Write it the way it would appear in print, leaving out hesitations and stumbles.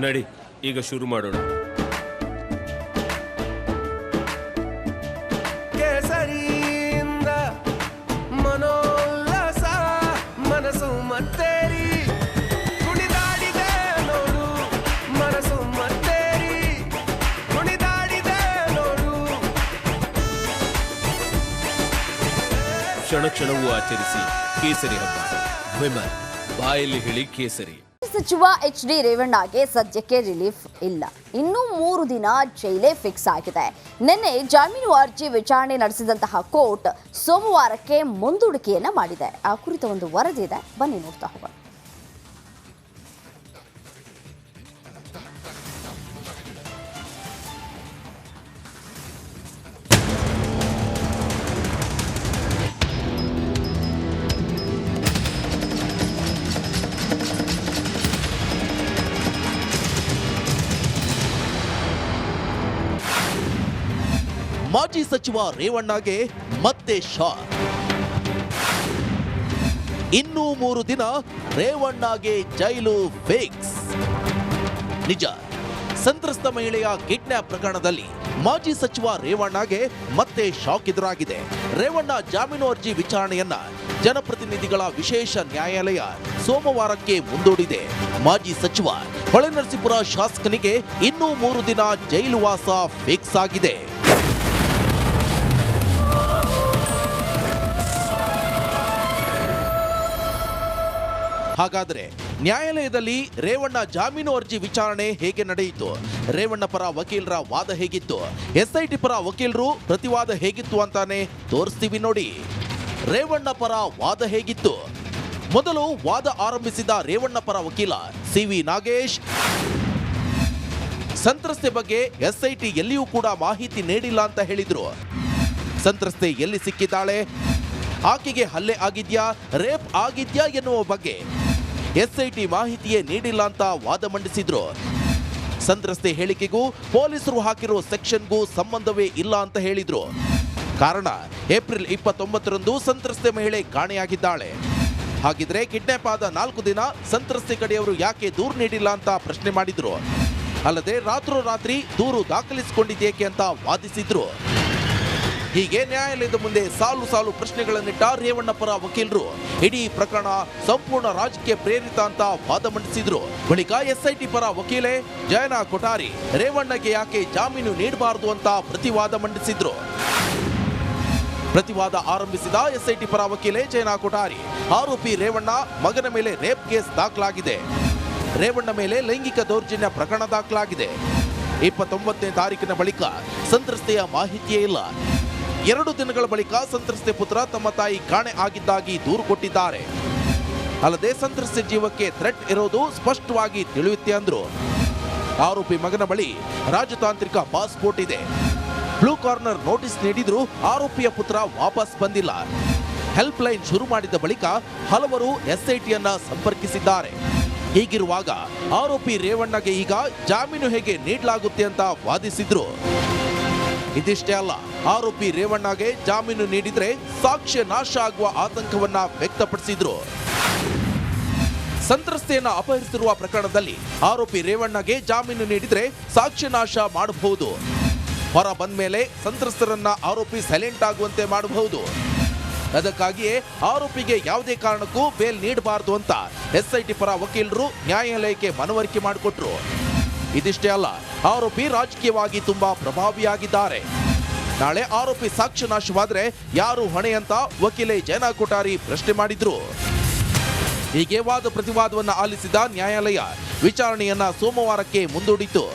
ನಡಿ ಈಗ ಶುರು ಮಾಡೋಣ. ಕೇಸರಿಯಿಂದ ಮನೋಲ್ಲಾಸ ಮನಸ್ಸು ಮತ್ತೇರಿ ಕುಣಿದಾಡಿದೆ ನೋಡು, ಮನಸ್ಸು ಮತ್ತೇರಿ ಕುಣಿದಾಡಿದೆ ನೋಡು. ಕ್ಷಣ ಕ್ಷಣವೂ ಆಚರಿಸಿ ಕೇಸರಿ ಹಬ್ಬ. ವಿಮಲ್ ಬಾಯಲ್ಲಿ ಹೇಳಿ ಕೇಸರಿ. ಸಚಿವ HD ರೇವಣ್ಣಗೆ ಸದ್ಯಕ್ಕೆ ರಿಲೀಫ್ ಇಲ್ಲ. ಇನ್ನೂ 3 ದಿನ ಜೈಲೇ ಫಿಕ್ಸ್ ಆಗಿದೆ. ನಿನ್ನೆ ಜಾಮೀನು ಅರ್ಜಿ ವಿಚಾರಣೆ ನಡೆಸಿದಂತಹ ಕೋರ್ಟ್ ಸೋಮವಾರಕ್ಕೆ ಮುಂದೂಡಿಕೆಯನ್ನ ಮಾಡಿದೆ. ಆ ಕುರಿತ ಒಂದು ವರದಿ ಇದೆ, ಬನ್ನಿ ನೋಡ್ತಾ ಹೋಗೋಣ. ಮಾಜಿ ಸಚಿವ ರೇವಣ್ಣಗೆ ಮತ್ತೆ ಶಾಕ್. ಇನ್ನೂ 3 ದಿನ ರೇವಣ್ಣಗೆ ಜೈಲು ಫಿಕ್ಸ್. ನಿಜ, ಸಂತ್ರಸ್ತ ಮಹಿಳೆಯ ಕಿಡ್ನಾಪ್ ಪ್ರಕರಣದಲ್ಲಿ ಮಾಜಿ ಸಚಿವ ರೇವಣ್ಣಗೆ ಮತ್ತೆ ಶಾಕ್ ಎದುರಾಗಿದೆ. ರೇವಣ್ಣ ಜಾಮೀನು ಅರ್ಜಿ ವಿಚಾರಣೆಯನ್ನ ಜನಪ್ರತಿನಿಧಿಗಳ ವಿಶೇಷ ನ್ಯಾಯಾಲಯ ಸೋಮವಾರಕ್ಕೆ ಮುಂದೂಡಿದೆ. ಮಾಜಿ ಸಚಿವ ಹೊಳೆನರಸೀಪುರ ಶಾಸಕನಿಗೆ ಇನ್ನೂ 3 ದಿನ ಜೈಲು ವಾಸ ಫಿಕ್ಸ್ ಆಗಿದೆ. ಹಾಗಾದರೆ ನ್ಯಾಯಾಲಯದಲ್ಲಿ ರೇವಣ್ಣ ಜಾಮೀನು ಅರ್ಜಿ ವಿಚಾರಣೆ ಹೇಗೆ ನಡೆಯಿತು? ರೇವಣ್ಣ ಪರ ವಕೀಲರ ವಾದ ಹೇಗಿತ್ತು? SIT ಪರ ವಕೀಲರು ಪ್ರತಿವಾದ ಹೇಗಿತ್ತು ಅಂತಾನೆ ತೋರಿಸ್ತೀವಿ ನೋಡಿ. ರೇವಣ್ಣ ಪರ ವಾದ ಹೇಗಿತ್ತು? ಮೊದಲು ವಾದ ಆರಂಭಿಸಿದ ರೇವಣ್ಣ ಪರ ವಕೀಲ CV ನಾಗೇಶ್, ಸಂತ್ರಸ್ತೆ ಬಗ್ಗೆ SIT ಎಲ್ಲಿಯೂ ಕೂಡ ಮಾಹಿತಿ ನೀಡಿಲ್ಲ ಅಂತ ಹೇಳಿದ್ರು. ಸಂತ್ರಸ್ತೆ ಎಲ್ಲಿ ಸಿಕ್ಕಿದ್ದಾಳೆ, ಆಕೆಗೆ ಹಲ್ಲೆ ಆಗಿದ್ಯಾ, ರೇಪ್ ಆಗಿದ್ಯಾ ಎನ್ನುವ ಬಗ್ಗೆ SIT ಮಾಹಿತಿಯೇ ನೀಡಿಲ್ಲ ಅಂತ ವಾದ ಮಂಡಿಸಿದ್ರು. ಸಂತ್ರಸ್ತೆ ಹೇಳಿಕೆಗೂ ಪೊಲೀಸರು ಹಾಕಿರೋ ಸೆಕ್ಷನ್ಗೂ ಸಂಬಂಧವೇ ಇಲ್ಲ ಅಂತ ಹೇಳಿದ್ರು. ಕಾರಣ, ಏಪ್ರಿಲ್ 29ರಂದು ಸಂತ್ರಸ್ತೆ ಮಹಿಳೆ ಕಾಣೆಯಾಗಿದ್ದಾಳೆ. ಹಾಗಿದ್ರೆ ಕಿಡ್ನಾಪ್ ಆದ 4 ದಿನ ಸಂತ್ರಸ್ತೆ ಕಡೆಯವರು ಯಾಕೆ ದೂರು ನೀಡಿಲ್ಲ ಅಂತ ಪ್ರಶ್ನೆ ಮಾಡಿದ್ರು. ಅಲ್ಲದೆ ರಾತ್ರೋರಾತ್ರಿ ದೂರು ದಾಖಲಿಸಿಕೊಂಡಿದ್ದೇಕೆ ಅಂತ ವಾದಿಸಿದ್ರು. ಹೀಗೆ ನ್ಯಾಯಾಲಯದ ಮುಂದೆ ಸಾಲು ಸಾಲು ಪ್ರಶ್ನೆಗಳನ್ನಿಟ್ಟ ರೇವಣ್ಣ ಪರ ವಕೀಲರು ಇಡೀ ಪ್ರಕರಣ ಸಂಪೂರ್ಣ ರಾಜಕೀಯ ಪ್ರೇರಿತ ಅಂತ ವಾದ ಮಂಡಿಸಿದ್ರು. ಬಳಿಕ SIT ಪರ ವಕೀಲೆ ಜಯನಾ ಕೊಠಾರಿ ರೇವಣ್ಣಗೆ ಯಾಕೆ ಜಾಮೀನು ನೀಡಬಾರದು ಅಂತ ಪ್ರತಿವಾದ ಮಂಡಿಸಿದ್ರು. ಪ್ರತಿವಾದ ಆರಂಭಿಸಿದ SIT ಪರ ವಕೀಲೆ ಜಯನಾ ಕೊಠಾರಿ, ಆರೋಪಿ ರೇವಣ್ಣ ಮಗನ ಮೇಲೆ ರೇಪ್ ಕೇಸ್ ದಾಖಲಾಗಿದೆ. ರೇವಣ್ಣ ಮೇಲೆ ಲೈಂಗಿಕ ದೌರ್ಜನ್ಯ ಪ್ರಕರಣ ದಾಖಲಾಗಿದೆ. 29ನೇ ತಾರೀಕಿನ ಬಳಿಕ ಸಂತ್ರಸ್ತೆಯ ಮಾಹಿತಿಯೇ ಇಲ್ಲ. 2 ದಿನಗಳ ಬಳಿಕ ಸಂತ್ರಸ್ತೆ ಪುತ್ರ ತಮ್ಮ ತಾಯಿ ಕಾಣೆ ಆಗಿದ್ದಾಗಿ ದೂರು ಕೊಟ್ಟಿದ್ದಾರೆ. ಅಲ್ಲದೆ ಸಂತ್ರಸ್ತೆ ಜೀವಕ್ಕೆ ಥ್ರೆಟ್ ಇರೋದು ಸ್ಪಷ್ಟವಾಗಿ ತಿಳಿಯುತ್ತೆ ಅಂದ್ರು. ಆರೋಪಿ ಮಗನ ಬಳಿ ರಾಜತಾಂತ್ರಿಕ ಪಾಸ್ಪೋರ್ಟ್ ಇದೆ. ಬ್ಲೂ ಕಾರ್ನರ್ ನೋಟಿಸ್ ನೀಡಿದ್ರು ಆರೋಪಿಯ ಪುತ್ರ ವಾಪಸ್ ಬಂದಿಲ್ಲ. ಹೆಲ್ಪ್ ಲೈನ್ ಶುರು ಮಾಡಿದ ಬಳಿಕ ಹಲವರು SITಯನ್ನ ಸಂಪರ್ಕಿಸಿದ್ದಾರೆ. ಹೀಗಿರುವಾಗ ಆರೋಪಿ ರೇವಣ್ಣಗೆ ಈಗ ಜಾಮೀನು ಹೇಗೆ ನೀಡಲಾಗುತ್ತೆ ಅಂತ ವಾದಿಸಿದ್ರು. ಇದಿಷ್ಟೇ ಅಲ್ಲ, ಆರೋಪಿ ರೇವಣ್ಣಗೆ ಜಾಮೀನು ನೀಡಿದ್ರೆ ಸಾಕ್ಷ್ಯ ನಾಶ ಆಗುವ ಆತಂಕವನ್ನ ವ್ಯಕ್ತಪಡಿಸಿದ್ರು. ಸಂತ್ರಸ್ತೆಯನ್ನ ಅಪಹರಿಸಿರುವ ಪ್ರಕರಣದಲ್ಲಿ ಆರೋಪಿ ರೇವಣ್ಣಗೆ ಜಾಮೀನು ನೀಡಿದ್ರೆ ಸಾಕ್ಷ್ಯ ನಾಶ ಮಾಡಬಹುದು. ಹೊರ ಬಂದ ಮೇಲೆ ಸಂತ್ರಸ್ತರನ್ನ ಆರೋಪಿ ಸೈಲೆಂಟ್ ಆಗುವಂತೆ ಮಾಡಬಹುದು. ಅದಕ್ಕಾಗಿಯೇ ಆರೋಪಿಗೆ ಯಾವುದೇ ಕಾರಣಕ್ಕೂ ಬೇಲ್ ನೀಡಬಾರದು ಅಂತ SIT ಪರ ವಕೀಲರು ನ್ಯಾಯಾಲಯಕ್ಕೆ ಮನವರಿಕೆ ಮಾಡಿಕೊಟ್ರು. ಇದಿಷ್ಟೇ ಅಲ್ಲ, ಆರೋಪಿ ರಾಜಕೀಯವಾಗಿ ತುಂಬಾ ಪ್ರಭಾವಿಯಾಗಿದ್ದಾರೆ. ನಾಳೆ ಆರೋಪಿ ಸಾಕ್ಷ್ಯ ನಾಶವಾದ್ರೆ ಯಾರು ಹೊಣೆ ಅಂತ ವಕೀಲೆ ಜಯನಾ ಕೊಠಾರಿ ಪ್ರಶ್ನೆ ಮಾಡಿದ್ರು. ಹೀಗೆ ವಾದ ಪ್ರತಿವಾದವನ್ನ ಆಲಿಸಿದ ನ್ಯಾಯಾಲಯ ವಿಚಾರಣೆಯನ್ನ ಸೋಮವಾರಕ್ಕೆ ಮುಂದೂಡಿತು.